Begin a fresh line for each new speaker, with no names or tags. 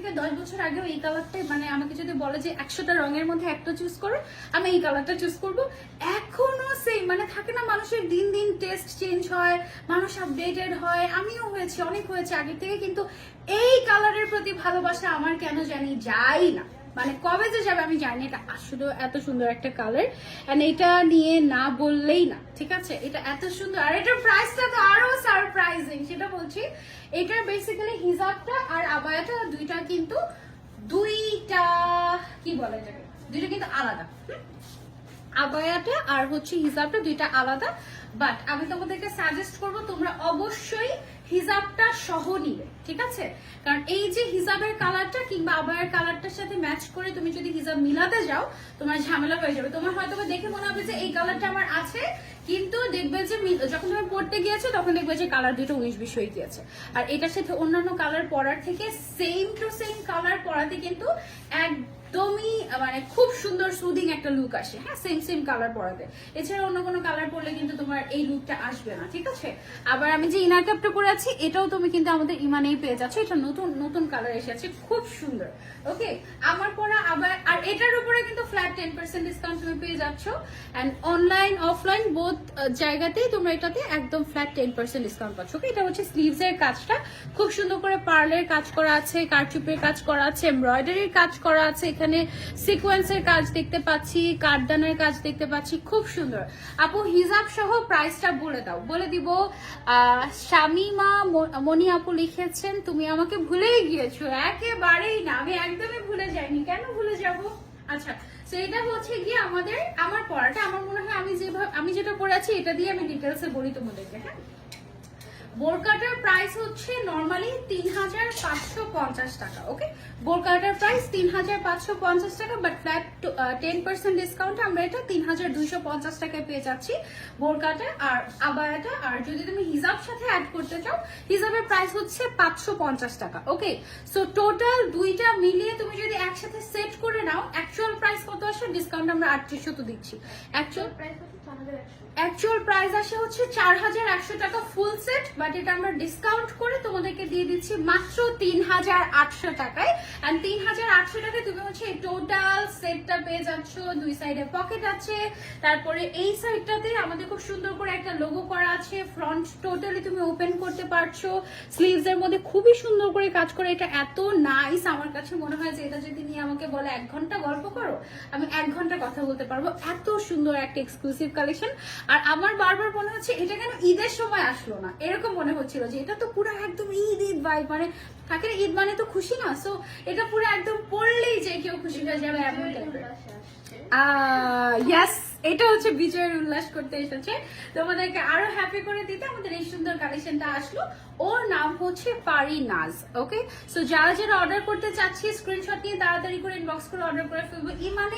থেকে 10 বছর আগেও এই কালারটাই, মানে আমাকে যদি বলে যে 100টা রঙের মধ্যে একটা চুজ করো, আমি এই কালারটা চুজ করবো। এখনো সেম, মানে থাকে না মানুষের দিন দিন টেস্ট চেঞ্জ হয়, মানুষ আপডেটেড হয়, আমিও হয়েছি, অনেক হয়েছে আগের থেকে, কিন্তু এই কালারের প্রতি ভালোবাসা আমার কেন জানি যায় না, মানে কবে যে যাবে আমি জানি। এটা আসলে এত সুন্দর একটা কালার, এন্ড এটা নিয়ে না বললেই না, ঠিক আছে? এটা এত সুন্দর, আর এটার প্রাইসটা তো আরো সারপ্রাইজিং, সেটা বলছি। এটার বেসিক্যালি হিজাবটা আর আবায়াটা দুইটা কি বলে এটাকে, দুইটা কিন্তু আলাদা। আবায়াটা আর হচ্ছে হিজাবটা দুইটা আলাদা, বাট আমি তোমাদেরকে সাজেস্ট করব তোমরা অবশ্যই হিজাবটা সহ নিবে, ঠিক আছে? কারণ এই যে হিজাবের কালারটা কিংবা আবায়ার কালারটার সাথে ম্যাচ করে তুমি যদি হিজাব মিলাতে যাও, তোমার ঝামেলা হয়ে যাবে। তোমার হয়তো দেখে মনে হবে যে এই কালারটা আমার আছে, কিন্তু দেখবে যে যখন তুমি পড়তে গিয়েছো তখন দেখবে যে কালার দুটো 19-20 হয়ে গিয়েছে। আর এটার সাথে অন্যান্য কালার পরার থেকে সেম টু সেম কালার পরাতে কিন্তু একদমই মানে খুব সুন্দর সুদিং একটা লুক আসে, হ্যাঁ, সেম সেম কালার পরাতে। এছাড়া অন্য কোনো কালার পরলে কিন্তু তোমার এই লুকটা আসবে না, ঠিক আছে? আবার আমি যে ইনার ক্যাপটা পরে আছি, এটাও তুমি কিন্তু আমাদের ইমানেই পেয়ে যাচ্ছ। এটা নতুন নতুন কালার এসেছে, খুব সুন্দর। ওকে, আমার পরা আবার, আর এটার উপরে কিন্তু ফ্ল্যাট 10% ডিসকাউন্ট তুমি পেয়ে যাচ্ছ। এন্ড অনলাইন অফলাইন বোথ জায়গাতেই তোমরা এটাতে একদম ফ্ল্যাট 10% ডিসকাউন্ট পাচ্ছ। ওকে, এটা হচ্ছে স্লিভস এর কাজটা খুব সুন্দর করে পার্লের কাজ করা আছে, কারচুপের কাজ করা আছে, এমব্রয়ডারির কাজ করা আছে, এখানে সিকোয়েন্সের কাজ দেখতে পাচ্ছি, কাঠদানের কাজ দেখতে পাচ্ছি, খুব সুন্দর। আপু হিজাব সহ প্রাইসটা বলে দাও। বলে দিব, শামিমা মনি আপু লিখেছেন তুমি আমাকে ভুলেই গিয়েছো। একেবারেই না, আমি একদমই ভুলে যাইনি, কেন ভুলে যাব? আচ্ছা, তো এটা হচ্ছে গিয়ে আমার পড়াটা, আমার মনে হয় আমি যেটা পড়ে আছি এটা দিয়ে আমি ডিটেলসে বলি তোমাদেরকে। হ্যাঁ, বোরকাটার প্রাইস হচ্ছে নরমালি 3550 টাকা। ওকে, বোরকাটার প্রাইস 3550 টাকা, বাট ফ্ল্যাট 10% ডিসকাউন্ট আমরা এটা 3250 টাকায় পেয়ে যাচ্ছি বোরকাটা আর আবায়াটা। আর যদি তুমি হিজাব সাথে অ্যাড করতে চাও, হিজাবের প্রাইস হচ্ছে 550 টাকা। ওকে, সো টোটাল দুইটা মিলিয়ে তুমি যদি একসাথে সেট করে নাও, অ্যাকচুয়াল প্রাইস কত আসে? ডিসকাউন্ট আমরা 3800 দিচ্ছি। অ্যাকচুয়াল প্রাইস আসে হচ্ছে 4100 টাকা ফুল সেট, বাট এটা আমরা ডিসকাউন্ট করে তোমাদেরকে দিয়ে দিচ্ছি মাত্র 3800 টাকায়। এন্ড 3800 টাকায় তুমি হচ্ছে এই টোটাল সেটটা পেয়ে যাচ্ছ। দুই সাইডে পকেট আছে, তারপরে এই সাইডটাতে আমাদের খুব সুন্দর করে একটা লোগো করা আছে, ফ্রন্ট টোটালি তুমি ওপেন করতে পারছো, স্লিভস এর মধ্যে খুবই সুন্দর করে কাজ করে। এটা এত নাইস, আমার কাছে মনে হয় যে এটা যদি নিয়ে আমাকে বলে 1 ঘন্টা গল্প করো, আমি 1 ঘন্টা কথা বলতে পারবো। এত সুন্দর একটা এক্সক্লুসিভ কালেকশন। আর আমার বারবার মনে হচ্ছে এটা কেন ঈদের সময় আসলো না, এরকম মনে হচ্ছিল যে এটা তো পুরো একদম ঈদ ভাই, মানে থাকে না ঈদ মানে তো খুশি না, সো এটা পুরো একদম পড়লেই যে কেউ খুশি হয়ে যাবে এমন টাইপের। ইয়েস, এটা হচ্ছে বিজয়ের উল্লাস করতে এসেছে তোমাদেরকে আরো হ্যাপি করে দিতে আমাদের এই সুন্দর কালেকশনটা আসলো। ওর নাম হচ্ছে পারি নাজ। ওকে, সো যারা যারা অর্ডার করতে চাচ্ছি স্ক্রিনশট নিয়ে তাড়াতাড়ি করে ইনবক্স করে অর্ডার করে ফেলবো। মানে